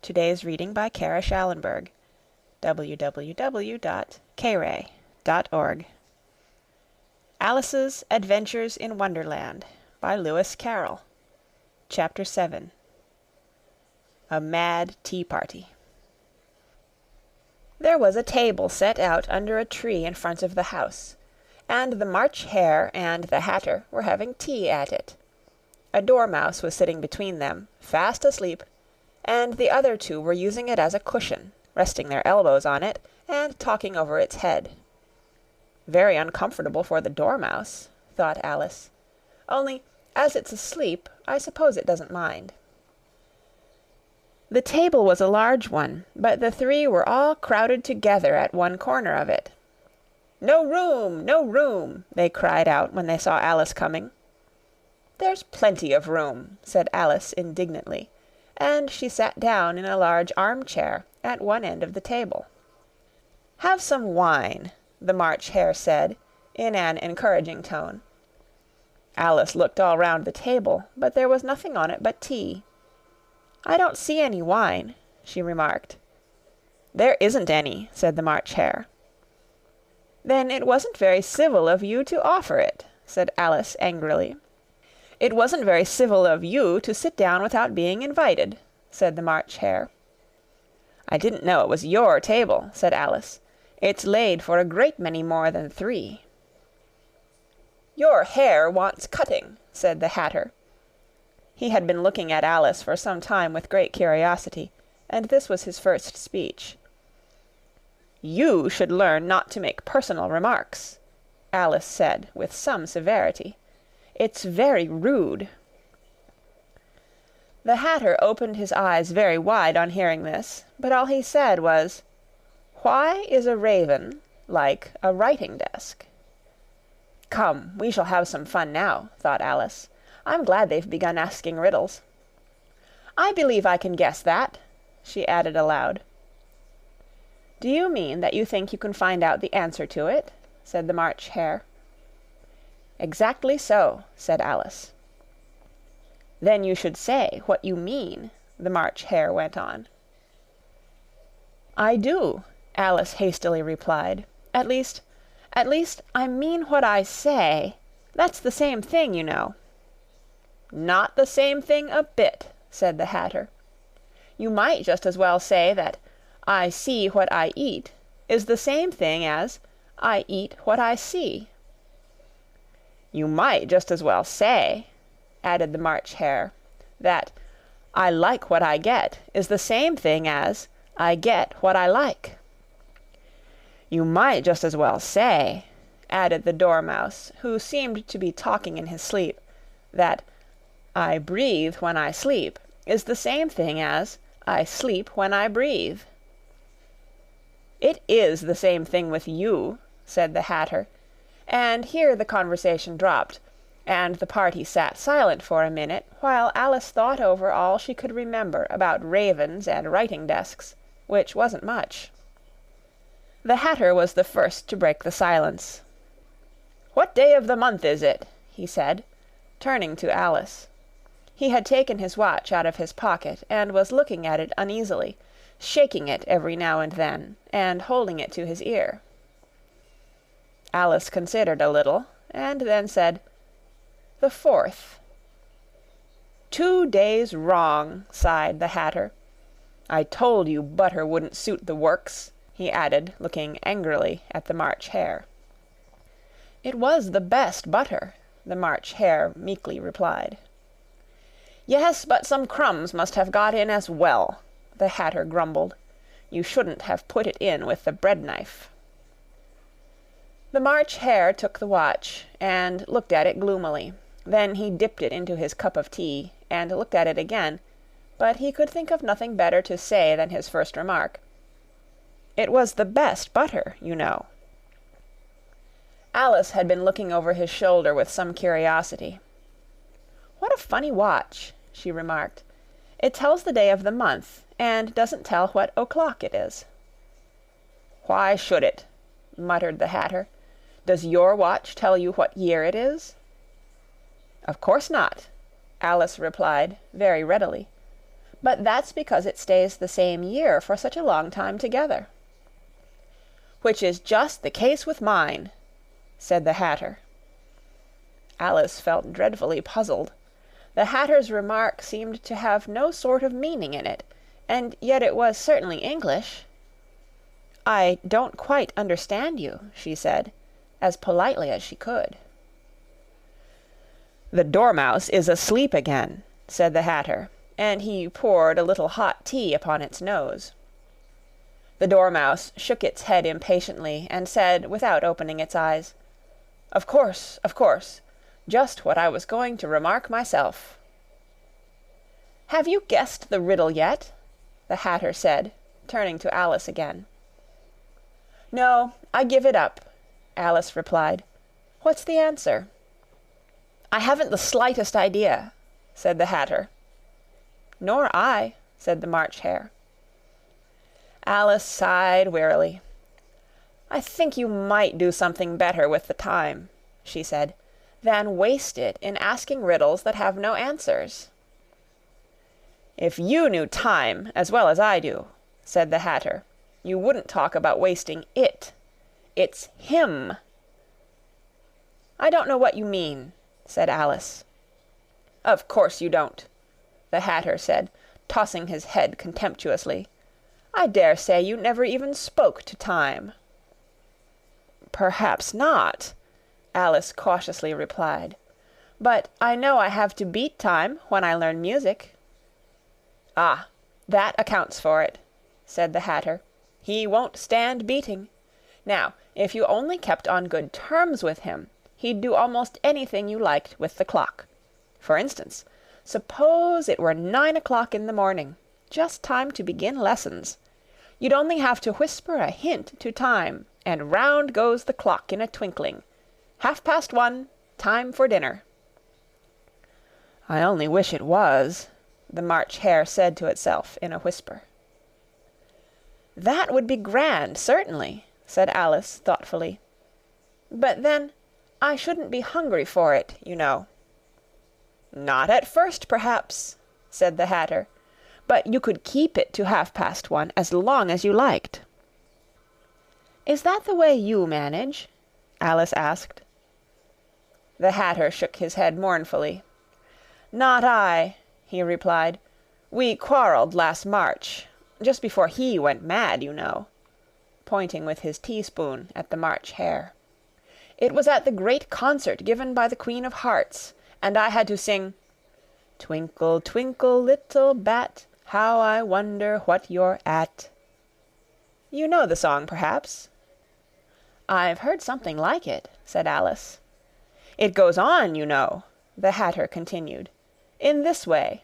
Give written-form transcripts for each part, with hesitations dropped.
Today's reading by Kara Schallenberg. www.kray.org. Alice's Adventures in Wonderland by Lewis Carroll. Chapter 7. A Mad Tea Party. There was a table set out under a tree in front of the house, and the March Hare and the Hatter were having tea at it. A dormouse was sitting between them, fast asleep, and the other two were using it as a cushion, resting their elbows on it and talking over its head. Very uncomfortable for the dormouse, thought Alice. Only, as it's asleep, I suppose it doesn't mind. The table was a large one, but the three were all crowded together at one corner of it. "No room! No room!" they cried out when they saw Alice coming. "There's plenty of room," said Alice indignantly, and she sat down in a large armchair at one end of the table. "Have some wine," the March Hare said, in an encouraging tone. Alice looked all round the table, but there was nothing on it but tea. "I don't see any wine," she remarked. "There isn't any," said the March Hare. "Then it wasn't very civil of you to offer it," said Alice angrily. "It wasn't very civil of you to sit down without being invited," said the March Hare. "I didn't know it was your table," said Alice. "It's laid for a great many more than three." "Your hair wants cutting," said the Hatter. He had been looking at Alice for some time with great curiosity, and this was his first speech. "You should learn not to make personal remarks," Alice said with some severity. "It's very rude." The Hatter opened his eyes very wide on hearing this, but all he said was, "Why is a raven like a writing-desk?" "Come, we shall have some fun now," thought Alice. "I'm glad they've begun asking riddles. I believe I can guess that," she added aloud. "Do you mean that you think you can find out the answer to it?" said the March Hare. "Exactly so," said Alice. "Then you should say what you mean," the March Hare went on. "I do," Alice hastily replied. At least, I mean what I say. That's the same thing, you know." "Not the same thing a bit," said the Hatter. "You might just as well say that 'I see what I eat' is the same thing as 'I eat what I see.'" "You might just as well say," added the March Hare, "that 'I like what I get' is the same thing as 'I get what I like.'" "You might just as well say," added the Dormouse, who seemed to be talking in his sleep, that 'I breathe when I sleep' is the same thing as 'I sleep when I breathe.'" "It is the same thing with you," said the Hatter, and here the conversation dropped, and the party sat silent for a minute while Alice thought over all she could remember about ravens and writing-desks, which wasn't much. The Hatter was the first to break the silence. "What day of the month is it?" he said, turning to Alice. He had taken his watch out of his pocket and was looking at it uneasily, shaking it every now and then, and holding it to his ear. Alice considered a little, and then said, "The 4th." "2 days wrong," sighed the Hatter. "I told you butter wouldn't suit the works," he added, looking angrily at the March Hare. "It was the best butter," the March Hare meekly replied. "Yes, but some crumbs must have got in as well," the Hatter grumbled. "You shouldn't have put it in with the bread-knife." The March Hare took the watch, and looked at it gloomily. Then he dipped it into his cup of tea, and looked at it again, but he could think of nothing better to say than his first remark. "It was the best butter, you know." Alice had been looking over his shoulder with some curiosity. "What a funny watch," she remarked. "It tells the day of the month, and doesn't tell what o'clock it is." "Why should it?" muttered the Hatter. "Does your watch tell you what year it is?" "Of course not," Alice replied very readily. But that's because it stays the same year for such a long time together. Which is just the case with mine, said the Hatter. Alice felt dreadfully puzzled. The Hatter's remark seemed to have no sort of meaning in it, and yet it was certainly English. "I don't quite understand you," she said, as politely as she could. "The Dormouse is asleep again," said the Hatter, and he poured a little hot tea upon its nose. The Dormouse shook its head impatiently, and said, without opening its eyes, of course, just what I was going to remark myself." "Have you guessed the riddle yet?" the Hatter said, turning to Alice again. "No, I give it up," Alice replied. "What's the answer?" "I haven't the slightest idea," said the Hatter. "Nor I," said the March Hare. Alice sighed wearily. "I think you might do something better with the time," she said, "than waste it in asking riddles that have no answers." "If you knew time as well as I do," said the Hatter, "you wouldn't talk about wasting it. It's him." "I don't know what you mean," said Alice. "Of course you don't," the Hatter said, tossing his head contemptuously. "I dare say you never even spoke to time." "Perhaps not," Alice cautiously replied. "But I know I have to beat time when I learn music." "Ah, that accounts for it," said the Hatter. "He won't stand beating. Now, if you only kept on good terms with him, he'd do almost anything you liked with the clock. For instance, suppose it were 9 o'clock in the morning, just time to begin lessons. You'd only have to whisper a hint to time, and round goes the clock in a twinkling. 1:30, time for dinner." "I only wish it was," the March Hare said to itself in a whisper. "That would be grand, certainly," said Alice thoughtfully. "But then I shouldn't be hungry for it, you know." "Not at first, perhaps," said the Hatter, "but you could keep it to 1:30 as long as you liked." "Is that the way you manage?" Alice asked. The Hatter shook his head mournfully. "Not I," he replied. "We quarrelled last March, just before he went mad, you know," pointing with his teaspoon at the March Hare. "It was at the great concert given by the Queen of Hearts, and I had to sing, 'Twinkle, twinkle, little bat, how I wonder what you're at.' You know the song, perhaps?" "I've heard something like it," said Alice. "It goes on, you know," the Hatter continued, "in this way: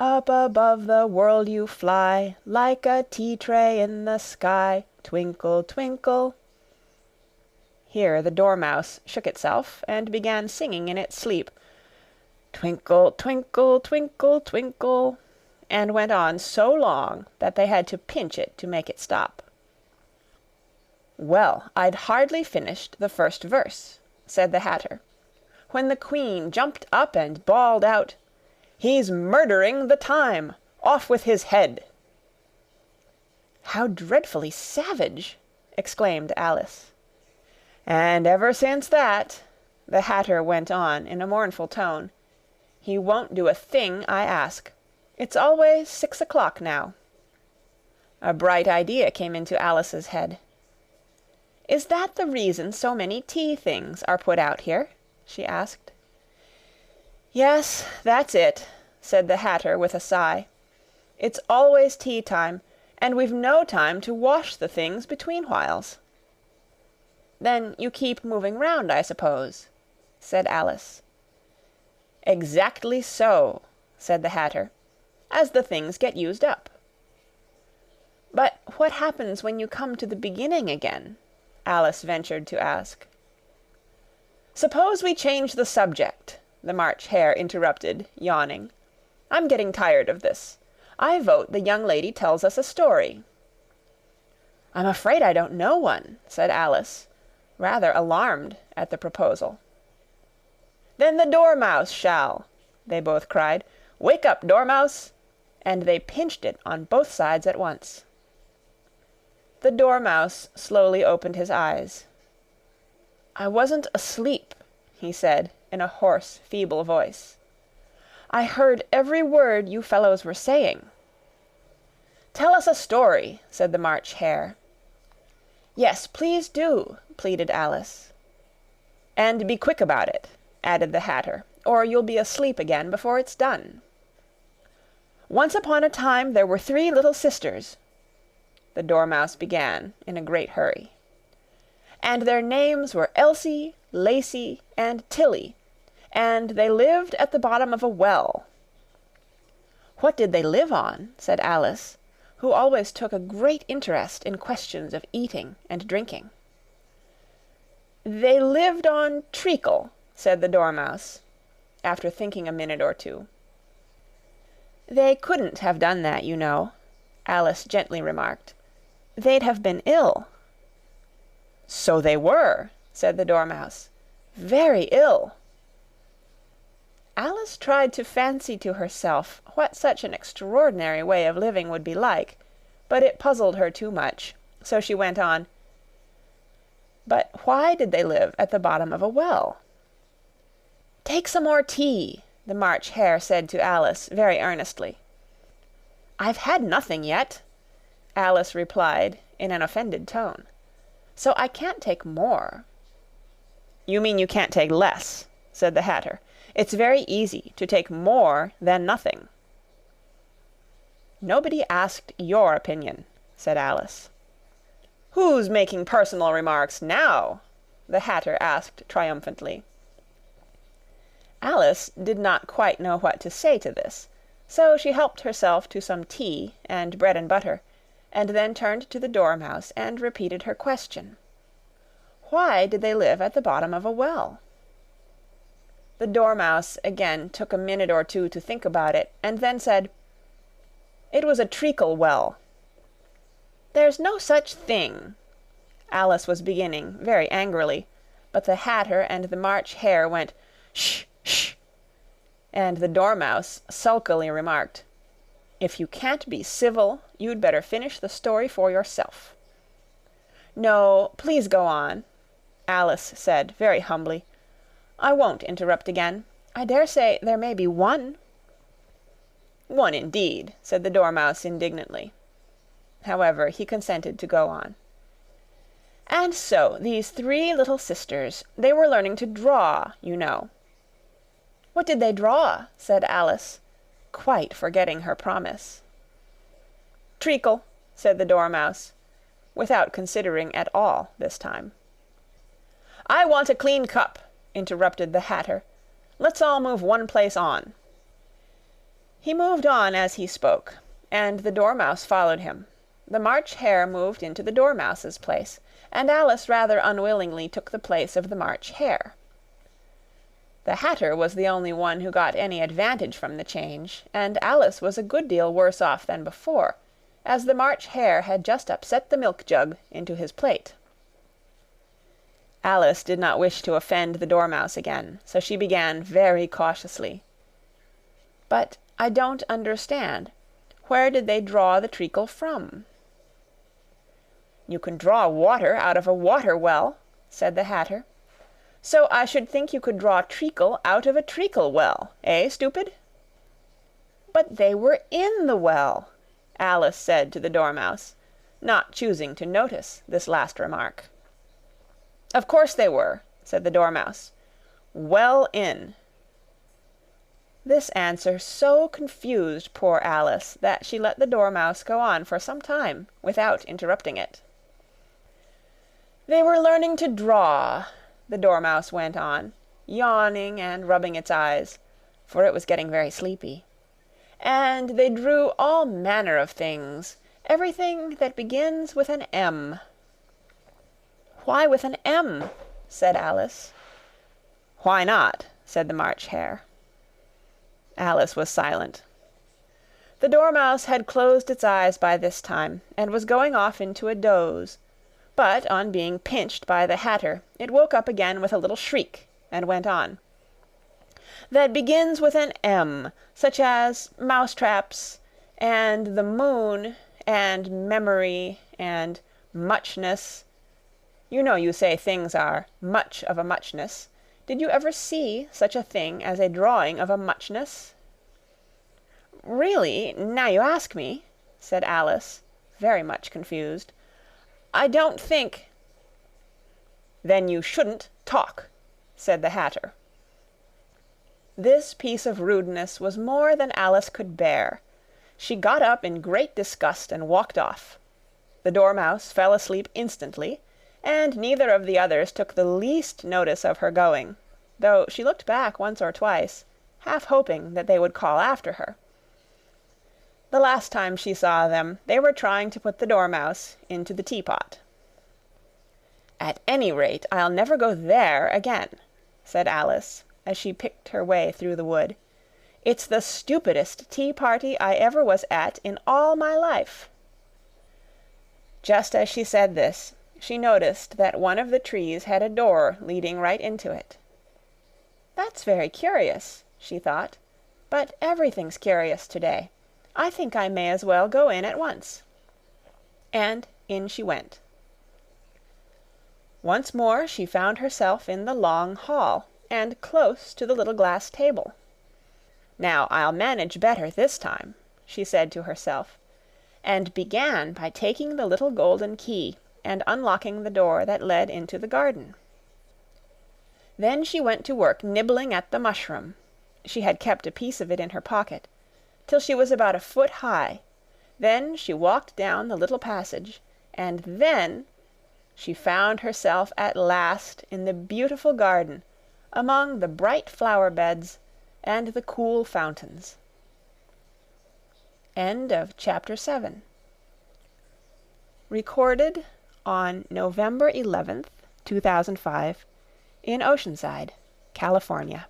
Up above the world you fly, like a tea-tray in the sky, twinkle, twinkle." Here the Dormouse shook itself, and began singing in its sleep, "Twinkle, twinkle, twinkle, twinkle," and went on so long that they had to pinch it to make it stop. "Well, I'd hardly finished the first verse," said the Hatter, "when the Queen jumped up and bawled out, 'He's murdering the time! Off with his head!'" "How dreadfully savage!" exclaimed Alice. "And ever since that," the Hatter went on in a mournful tone, "he won't do a thing I ask. It's always 6 o'clock now." A bright idea came into Alice's head. "Is that the reason so many tea things are put out here?" she asked. "Yes, that's it," said the Hatter with a sigh. "It's always tea time, and we've no time to wash the things between whiles." "Then you keep moving round, I suppose," said Alice. "Exactly so," said the Hatter, "as the things get used up." "But what happens when you come to the beginning again?" Alice ventured to ask. "Suppose we change the subject," the March Hare interrupted, yawning. "I'm getting tired of this. I vote the young lady tells us a story." "I'm afraid I don't know one," said Alice, rather alarmed at the proposal. "Then the Dormouse shall," they both cried. "Wake up, Dormouse!" and they pinched it on both sides at once. The Dormouse slowly opened his eyes. "I wasn't asleep," he said in a hoarse, feeble voice. "I heard every word you fellows were saying." "Tell us a story," said the March Hare. "Yes, please do," pleaded Alice. "And be quick about it," added the Hatter, "or you'll be asleep again before it's done." "Once upon a time there were 3 little sisters," the Dormouse began in a great hurry. "And their names were Elsie, Lacie, and Tilly, and they lived at the bottom of a well." "What did they live on?" said Alice, who always took a great interest in questions of eating and drinking. "They lived on treacle," said the Dormouse, after thinking a minute or two. "They couldn't have done that, you know," Alice gently remarked. "They'd have been ill." "So they were," said the Dormouse. "Very ill." Alice tried to fancy to herself what such an extraordinary way of living would be like, but it puzzled her too much, so she went on, "But why did they live at the bottom of a well?" "Take some more tea," the March Hare said to Alice very earnestly. "I've had nothing yet," Alice replied in an offended tone, "so I can't take more." "You mean you can't take less," said the Hatter. "It's very easy to take more than nothing." "Nobody asked your opinion," said Alice. "Who's making personal remarks now?" the Hatter asked triumphantly. Alice did not quite know what to say to this, so she helped herself to some tea and bread and butter, and then turned to the Dormouse and repeated her question. Why did they live at the bottom of a well? The Dormouse again took a minute or two to think about it, and then said, "It was a treacle well." "There's no such thing," Alice was beginning very angrily, but the Hatter and the March Hare went, "Sh! Sh!" and the Dormouse sulkily remarked, "If you can't be civil, you'd better finish the story for yourself." "No, please go on," Alice said very humbly. "I won't interrupt again. I dare say there may be one." "One indeed," said the Dormouse indignantly. However, he consented to go on. "And so these 3 little sisters, they were learning to draw, you know." "What did they draw?" said Alice, quite forgetting her promise. "Treacle," said the Dormouse, without considering at all this time. "I want a clean cup," interrupted the Hatter. "Let's all move one place on." He moved on as he spoke, and the Dormouse followed him. The March Hare moved into the Dormouse's place, and Alice rather unwillingly took the place of the March Hare. The Hatter was the only one who got any advantage from the change, and Alice was a good deal worse off than before, as the March Hare had just upset the milk jug into his plate. Alice did not wish to offend the Dormouse again, so she began very cautiously. "But I don't understand. Where did they draw the treacle from?" "You can draw water out of a water well," said the Hatter. "So I should think you could draw treacle out of a treacle well, eh, stupid?" "But they were in the well," Alice said to the Dormouse, not choosing to notice this last remark. "Of course they were," said the Dormouse. "Well in." This answer so confused poor Alice that she let the Dormouse go on for some time without interrupting it. "They were learning to draw," the Dormouse went on, yawning and rubbing its eyes, for it was getting very sleepy. "And they drew all manner of things, everything that begins with an M." "Why with an M?" said Alice. "Why not?" said the March Hare. Alice was silent. The Dormouse had closed its eyes by this time, and was going off into a doze, but on being pinched by the Hatter, it woke up again with a little shriek, and went on. that begins with an M, such as mousetraps, and the moon, and memory, and muchness. You know you say things are much of a muchness. Did you ever see such a thing as a drawing of a muchness?" "Really, now you ask me," said Alice, very much confused, "I don't think—" "Then you shouldn't talk," said the Hatter. This piece of rudeness was more than Alice could bear. She got up in great disgust and walked off. The Dormouse fell asleep instantly, and neither of the others took the least notice of her going, though she looked back once or twice, half hoping that they would call after her. The last time she saw them, they were trying to put the Dormouse into the teapot. "At any rate, I'll never go there again," said Alice, as she picked her way through the wood. "It's the stupidest tea-party I ever was at in all my life." Just as she said this, she noticed that one of the trees had a door leading right into it. "That's very curious," she thought, "but everything's curious today. I think I may as well go in at once." And in she went. Once more she found herself in the long hall, and close to the little glass table. "Now I'll manage better this time," she said to herself, and began by taking the little golden key and unlocking the door that led into the garden. Then she went to work nibbling at the mushroom, she had kept a piece of it in her pocket, till she was about a foot high. Then she walked down the little passage, and then she found herself at last in the beautiful garden, among the bright flower beds and the cool fountains. End of Chapter 7. Recorded on November 11th, 2005, in Oceanside, California.